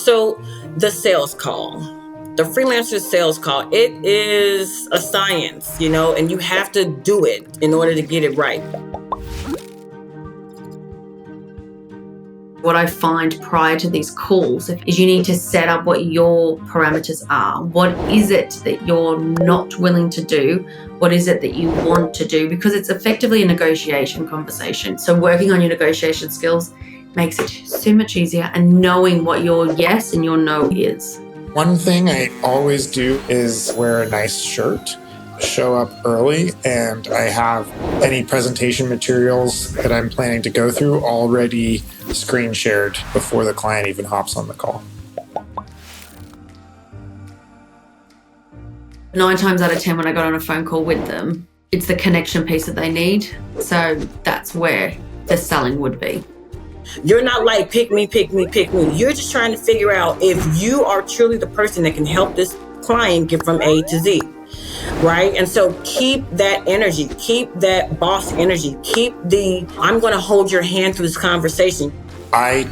So the sales call, the freelancer sales call, it is a science, and you have to do it in order to get it right. What I find prior to these calls is you need to set up what your parameters are. What is it that you're not willing to do? What is it that you want to do? Because it's effectively a negotiation conversation. So working on your negotiation skills makes it so much easier, and knowing what your yes and your no is. One thing I always do is wear a nice shirt, show up early, and I have any presentation materials that I'm planning to go through already screen shared before the client even hops on the call. 9 times out of 10 when I got on a phone call with them, it's the connection piece that they need. So that's where the selling would be. You're not like, pick me, pick me, pick me. You're just trying to figure out if you are truly the person that can help this client get from A to Z, right? And so keep that energy, keep that boss energy, keep I'm going to hold your hand through this conversation. I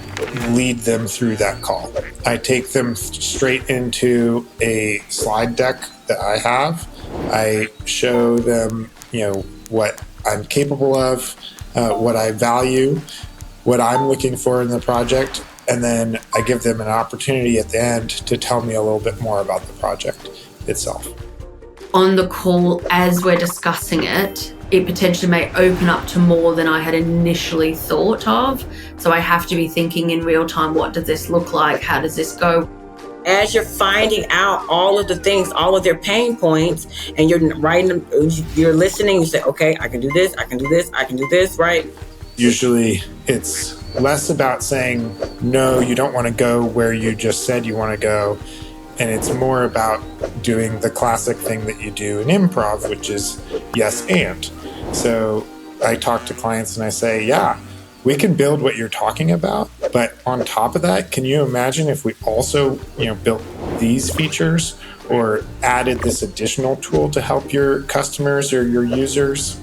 lead them through that call. I take them straight into a slide deck that I have. I show them, what I'm capable of, what I value, what I'm looking for in the project, and then I give them an opportunity at the end to tell me a little bit more about the project itself. On the call, as we're discussing it potentially may open up to more than I had initially thought of. So I have to be thinking in real time, what does this look like? How does this go? As you're finding out all of the things, all of their pain points, and you're writing them, you're listening, you say, okay, I can do this, I can do this, I can do this, right? Usually it's less about saying, no, you don't want to go where you just said you want to go. And it's more about doing the classic thing that you do in improv, which is yes and. So I talk to clients and I say, yeah, we can build what you're talking about, but on top of that, can you imagine if we also, built these features or added this additional tool to help your customers or your users?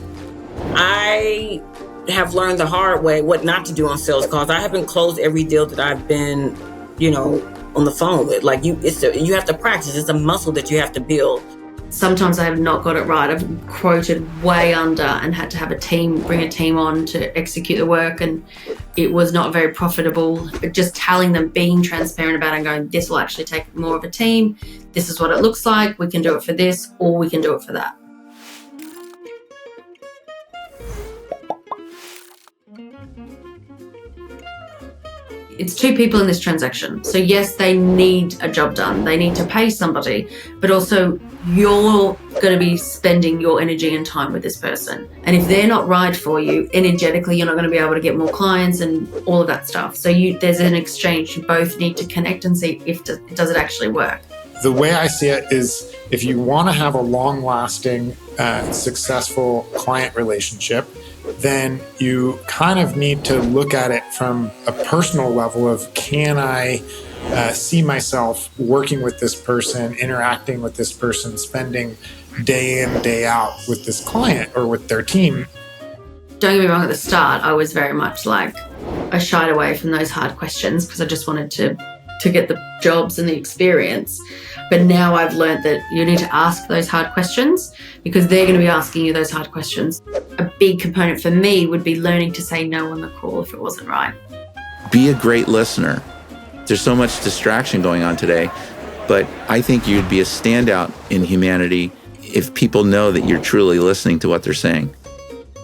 I have learned the hard way what not to do on sales calls. I haven't closed every deal that I've been, on the phone with. Like you have to practice. It's a muscle that you have to build. Sometimes I have not got it right. I've quoted way under and had to have bring a team on to execute the work, and it was not very profitable. But just telling them, being transparent about it and going, this will actually take more of a team. This is what it looks like. We can do it for this, or we can do it for that. It's 2 people in this transaction. So yes, they need a job done. They need to pay somebody, but also you're going to be spending your energy and time with this person. And if they're not right for you, energetically, you're not going to be able to get more clients and all of that stuff. So there's an exchange. You both need to connect and see if does it actually work. The way I see it is, if you want to have a long-lasting, successful client relationship, then you kind of need to look at it from a personal level of, can I see myself working with this person, interacting with this person, spending day in, day out with this client or with their team? Don't get me wrong, at the start, I was very much like, I shied away from those hard questions because I just wanted to get the jobs and the experience. But now I've learned that you need to ask those hard questions because they're going to be asking you those hard questions. A big component for me would be learning to say no on the call if it wasn't right. Be a great listener. There's so much distraction going on today, but I think you'd be a standout in humanity if people know that you're truly listening to what they're saying.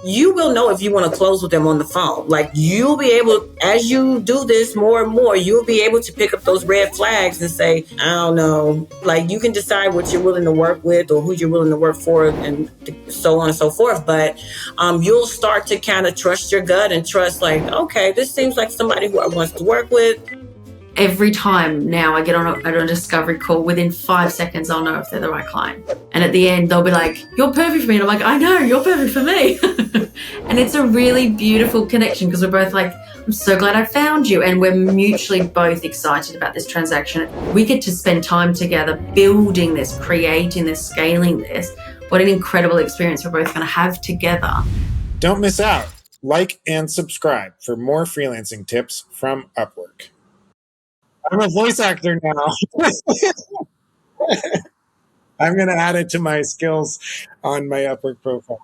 You will know if you want to close with them on the phone. Like, you'll be able, as you do this more and more, you'll be able to pick up those red flags and say, I don't know. Like, you can decide what you're willing to work with or who you're willing to work for and so on and so forth. But you'll start to kind of trust your gut and trust, like, okay, this seems like somebody who I want to work with. Every time now I get on a discovery call, within 5 seconds, I'll know if they're the right client. And at the end, they'll be like, you're perfect for me. And I'm like, I know, you're perfect for me. And it's a really beautiful connection because we're both like, I'm so glad I found you. And we're mutually both excited about this transaction. We get to spend time together building this, creating this, scaling this. What an incredible experience we're both going to have together. Don't miss out. Like and subscribe for more freelancing tips from Upwork. I'm a voice actor now. I'm going to add it to my skills on my Upwork profile.